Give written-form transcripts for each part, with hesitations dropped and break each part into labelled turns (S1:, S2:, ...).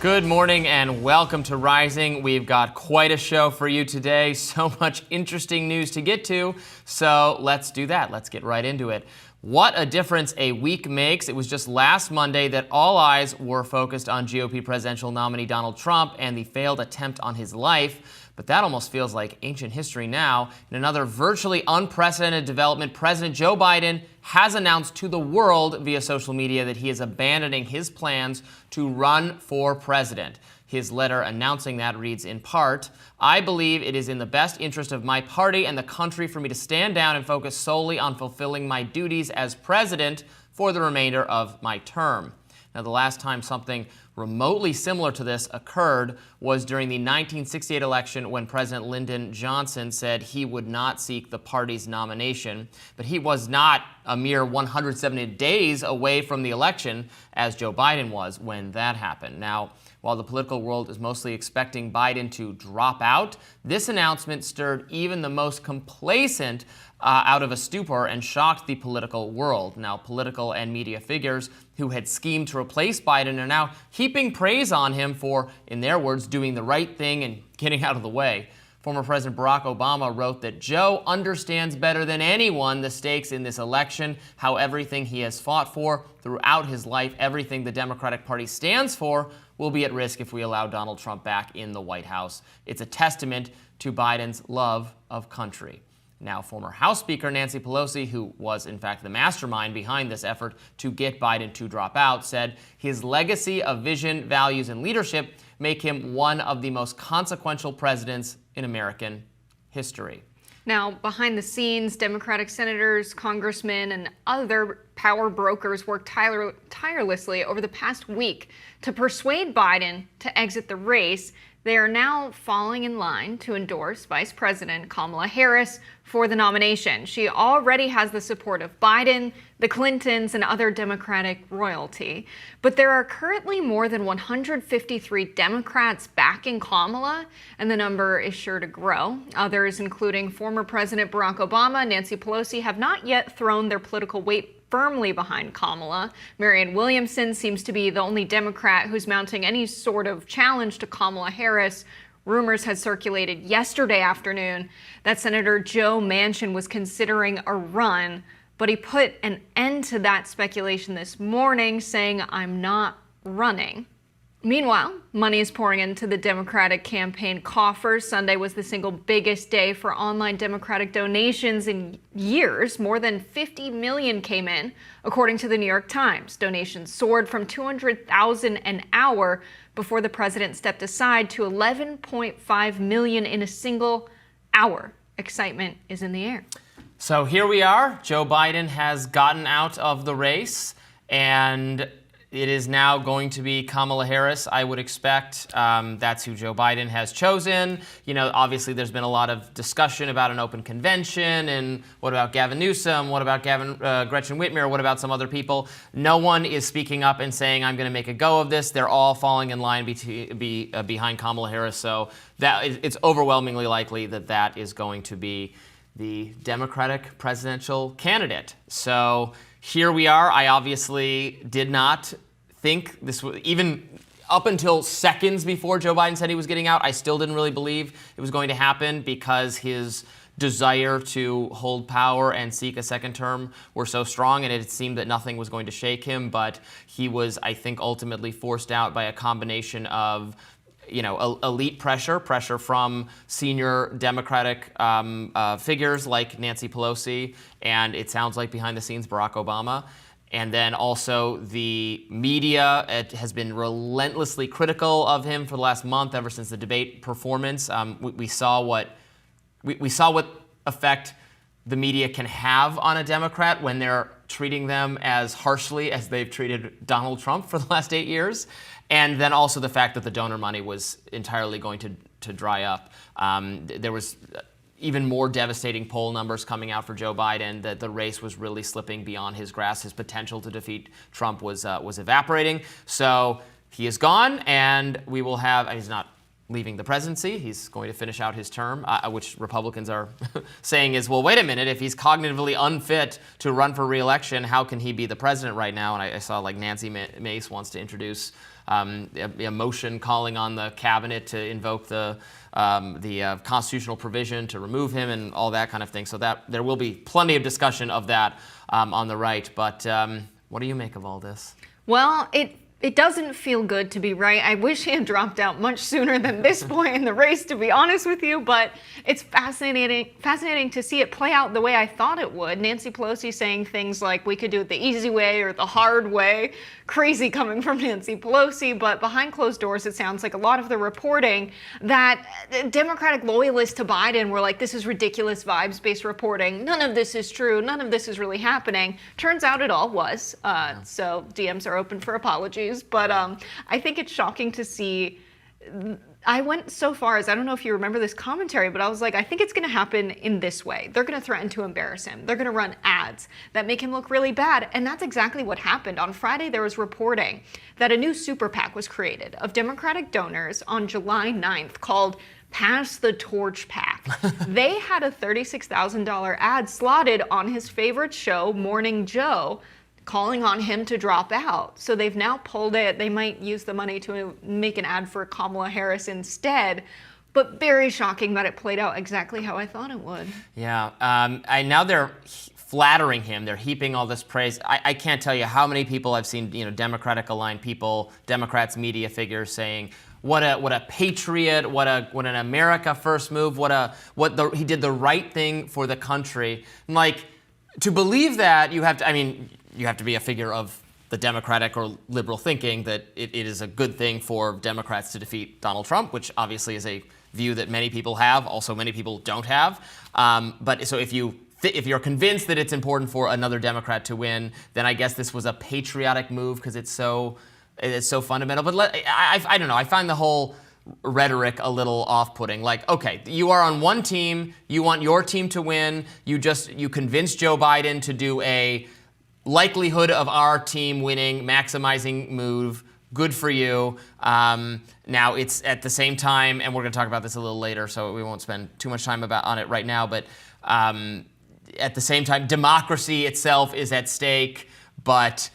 S1: Good morning and welcome to Rising. We've got quite a show for you today. So much interesting news to get to. So let's do that. Let's get right into it. What a difference a week makes. It was just last Monday that all eyes were focused on GOP presidential nominee Donald Trump and the failed attempt on his life. But that almost feels like ancient history now. In another virtually unprecedented development, President Joe Biden has announced to the world via social media that he is abandoning his plans to run for president. His letter announcing that reads in part, "I believe it is in the best interest of my party and the country for me to stand down and focus solely on fulfilling my duties as president for the remainder of my term." Now, the last time something remotely similar to this occurred was during the 1968 election when President Lyndon Johnson said he would not seek the party's nomination. But he was not a mere 170 days away from the election, as Joe Biden was when that happened. Now, while the political world is mostly expecting Biden to drop out, this announcement stirred even the most complacent out of a stupor and shocked the political world. Now, political and media figures who had schemed to replace Biden are now heaping praise on him for, in their words, doing the right thing and getting out of the way. Former President Barack Obama wrote that Joe understands better than anyone the stakes in this election, how everything he has fought for throughout his life, everything the Democratic Party stands for, will be at risk if we allow Donald Trump back in the White House. It's a testament to Biden's love of country. Now, former House Speaker Nancy Pelosi, who was in fact the mastermind behind this effort to get Biden to drop out, said his legacy of vision, values, and leadership make him one of the most consequential presidents in American history.
S2: Now, behind the scenes, Democratic senators, congressmen, and other power brokers worked tirelessly over the past week to persuade Biden to exit the race. They are now falling in line to endorse Vice President Kamala Harris for the nomination. She already has the support of Biden, the Clintons, and other Democratic royalty. But there are currently more than 153 Democrats backing Kamala, and the number is sure to grow. Others, including former President Barack Obama and Nancy Pelosi, have not yet thrown their political weight firmly behind Kamala. Marianne Williamson seems to be the only Democrat who's mounting any sort of challenge to Kamala Harris. Rumors had circulated yesterday afternoon that Senator Joe Manchin was considering a run, but he put an end to that speculation this morning, saying, "I'm not running." Meanwhile, money is pouring into the Democratic campaign coffers. Sunday was the single biggest day for online Democratic donations in years. More than 50 million came in, according to the New York Times. Donations soared from 200,000 an hour before the president stepped aside to 11.5 million in a single hour. Excitement is in the air.
S1: So here we are. Joe Biden has gotten out of the race, and it is now going to be Kamala Harris, I would expect. That's who Joe Biden has chosen. You know, obviously there's been a lot of discussion about an open convention, and what about Gavin Newsom? What about Gretchen Whitmer? What about some other people? No one is speaking up and saying, I'm going to make a go of this. They're all falling in line behind Kamala Harris. So it's overwhelmingly likely that that is going to be the Democratic presidential candidate. So here we are. I obviously did not think this was, even up until seconds before Joe Biden said he was getting out, I still didn't really believe it was going to happen because his desire to hold power and seek a second term were so strong, and it seemed that nothing was going to shake him. But he was, I think, ultimately forced out by a combination of elite pressure from senior Democratic figures like Nancy Pelosi, and it sounds like behind the scenes Barack Obama. And then also the media has been relentlessly critical of him for the last month, ever since the debate performance. We saw what effect the media can have on a Democrat when they're treating them as harshly as they've treated Donald Trump for the last 8 years. And then also the fact that the donor money was entirely going to dry up. There was even more devastating poll numbers coming out for Joe Biden, that the race was really slipping beyond his grasp. His potential to defeat Trump was evaporating. So he is gone, and we will have, he's not leaving the presidency. He's going to finish out his term, which Republicans are saying is, well, wait a minute, if he's cognitively unfit to run for re-election, how can he be the president right now? And I saw like Nancy Mace wants to introduce a motion calling on the cabinet to invoke the constitutional provision to remove him and all that kind of thing. So that there will be plenty of discussion of that on the right. But what do you make of all this?
S2: Well, it doesn't feel good to be right. I wish he had dropped out much sooner than this point in the race, to be honest with you, but it's fascinating to see it play out the way I thought it would. Nancy Pelosi saying things like we could do it the easy way or the hard way. Crazy coming from Nancy Pelosi, but behind closed doors, it sounds like a lot of the reporting that Democratic loyalists to Biden were like, this is ridiculous vibes-based reporting. None of this is true. None of this is really happening. Turns out it all was. So DMs are open for apologies. But I think it's shocking to see. I went so far as, I don't know if you remember this commentary, but I was like, I think it's going to happen in this way. They're going to threaten to embarrass him. They're going to run ads that make him look really bad. And that's exactly what happened. On Friday, there was reporting that a new super PAC was created of Democratic donors on July 9th called Pass the Torch PAC. They had a $36,000 ad slotted on his favorite show, Morning Joe, calling on him to drop out. So they've now pulled it. They might use the money to make an ad for Kamala Harris instead. But very shocking that it played out exactly how I thought it would.
S1: Yeah. Now they're flattering him. They're heaping all this praise. I can't tell you how many people I've seen, Democratic aligned people, Democrats, media figures saying, what a patriot, what an America first move, he did the right thing for the country. And to believe that, you have to be a figure of the Democratic or liberal thinking that it is a good thing for Democrats to defeat Donald Trump, which obviously is a view that many people have, also many people don't have. But so if you're convinced that it's important for another Democrat to win, then I guess this was a patriotic move because it's so fundamental. But I don't know. I find the whole rhetoric a little off-putting. Okay, you are on one team. You want your team to win. You convince Joe Biden to do a likelihood of our team winning, maximizing move. Good for you. Now it's at the same time, and we're going to talk about this a little later, so we won't spend too much time on it right now. But at the same time, democracy itself is at stake. But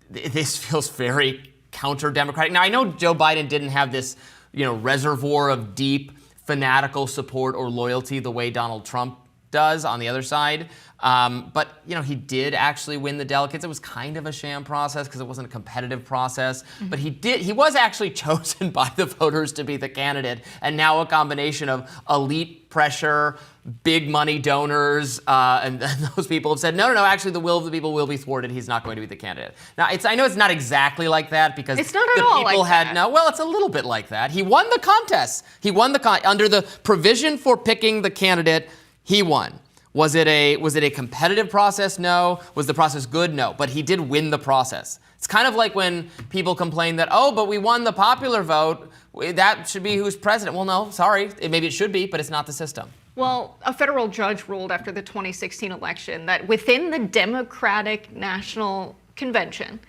S1: this feels very counter-democratic. Now I know Joe Biden didn't have this, reservoir of deep fanatical support or loyalty the way Donald Trump does on the other side. But he did actually win the delegates. It was kind of a sham process because it wasn't a competitive process. Mm-hmm. But he was actually chosen by the voters to be the candidate. And now a combination of elite pressure, big money donors, and those people have said, no, actually the will of the people will be thwarted. He's not going to be the candidate. Now, I know it's not exactly like that because
S2: it's not at all
S1: people
S2: like
S1: had
S2: that.
S1: no. Well, it's a little bit like that. He won the contest. He won under the provision for picking the candidate. He won. Was it a competitive process? No. Was the process good? No. But he did win the process. It's kind of like when people complain that, but we won the popular vote. That should be who's president. Well, no, sorry. Maybe it should be, but it's not the system.
S2: Well, a federal judge ruled after the 2016 election that within the Democratic National Convention,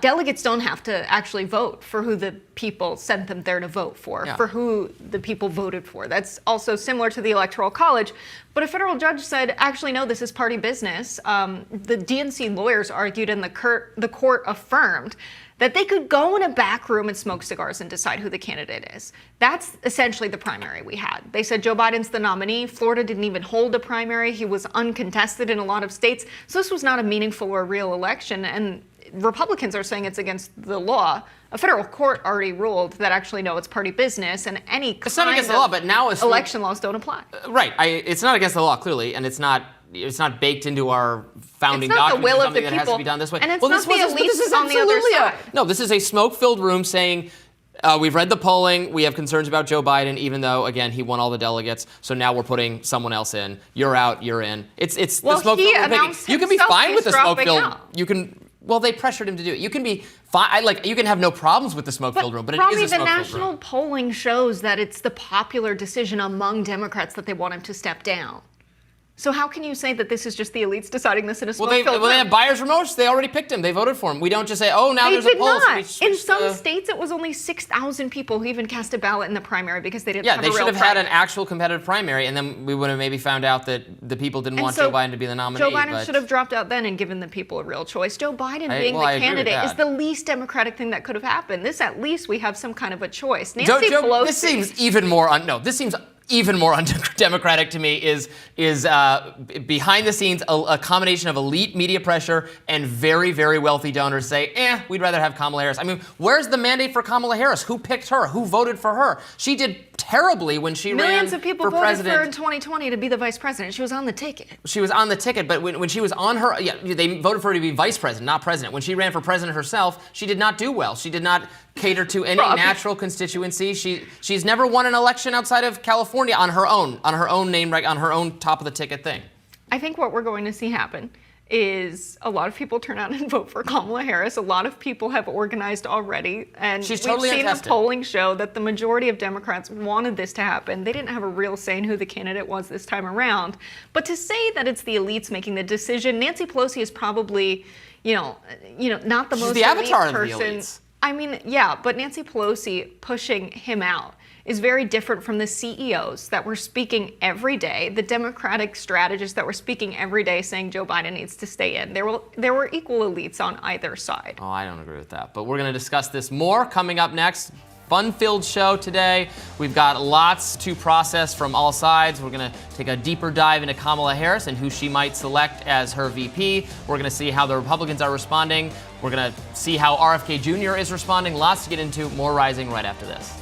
S2: delegates don't have to actually vote for who the people sent them there to vote for, for who the people voted for. That's also similar to the Electoral College. But a federal judge said, actually, no, this is party business. The DNC lawyers argued and the court affirmed that they could go in a back room and smoke cigars and decide who the candidate is. That's essentially the primary we had. They said Joe Biden's the nominee. Florida didn't even hold a primary. He was uncontested in a lot of states. So this was not a meaningful or real election. And Republicans are saying it's against the law. A federal court already ruled that actually, no, it's party business, and any
S1: it's not against the law, but now
S2: election laws don't apply.
S1: Right. It's not against the law, clearly, and it's not baked into our founding documents.
S2: It's not the will of the
S1: that
S2: people.
S1: has to be done this way.
S2: And it's not the elites on the other side.
S1: No, this is a smoke-filled room saying, we've read the polling. We have concerns about Joe Biden, even though, again, he won all the delegates. So now we're putting someone else in. You're out. You're in. It's the smoke-filled room. You can be fine with the smoke-filled. You can. Well, they pressured him to do it. You can be fine. You can have no problems with the smoke-filled room, but it is a smoke-filled room.
S2: The national polling shows that it's the popular decision among Democrats that they want him to step down. So how can you say that this is just the elites deciding this in a
S1: Well,
S2: smoke-filled room?
S1: they have buyer's remorse. They already picked him. They voted for him. We don't just say, oh, now
S2: They
S1: there's a
S2: did
S1: poll. So we
S2: not.
S1: switch
S2: In some states, it was only 6,000 people who even cast a ballot in the primary because they didn't have a
S1: they
S2: real
S1: should have had an
S2: primary.
S1: actual competitive primary, and then we would have maybe found out that the people didn't want
S2: so
S1: Joe Biden to be the nominee.
S2: Joe Biden
S1: but
S2: should have dropped out then and given the people a real choice. Joe Biden being
S1: I
S2: the
S1: agree with
S2: candidate is
S1: that.
S2: the least democratic thing that could have happened. This, at least, we have some kind of a choice. Nancy Pelosi.
S1: This seems even more this seems even more undemocratic to me is behind the scenes a combination of elite media pressure and very, very wealthy donors say, we'd rather have Kamala Harris. I mean, where's the mandate for Kamala Harris? Who picked her? Who voted for her? She did terribly when she
S2: Millions
S1: ran
S2: of people
S1: for
S2: voted
S1: president.
S2: for her in 2020 to be the vice president. She was on the ticket.
S1: She was on the ticket, but when she was on her, they voted for her to be vice president, not president. When she ran for president herself, she did not do well. She did not cater to any natural constituency. She's never won an election outside of California on her own name, on her own top of the ticket thing.
S2: I think what we're going to see happen is a lot of people turn out and vote for Kamala Harris. A lot of people have organized already, and
S1: She's totally
S2: we've seen
S1: untested.
S2: the polling show that the majority of Democrats wanted this to happen. They didn't have a real say in who the candidate was this time around. But to say that it's the elites making the decision, Nancy Pelosi is probably, not the most
S1: the avatar
S2: elite
S1: of the
S2: person.
S1: elites.
S2: I mean, yeah, but Nancy Pelosi pushing him out is very different from the CEOs that were speaking every day, the Democratic strategists that were speaking every day saying Joe Biden needs to stay in. There were equal elites on either side.
S1: Oh, I don't agree with that. But we're going to discuss this more coming up next. Fun-filled show today. We've got lots to process from all sides. We're going to take a deeper dive into Kamala Harris and who she might select as her VP. We're going to see how the Republicans are responding. We're going to see how RFK Jr. is responding. Lots to get into. More Rising right after this.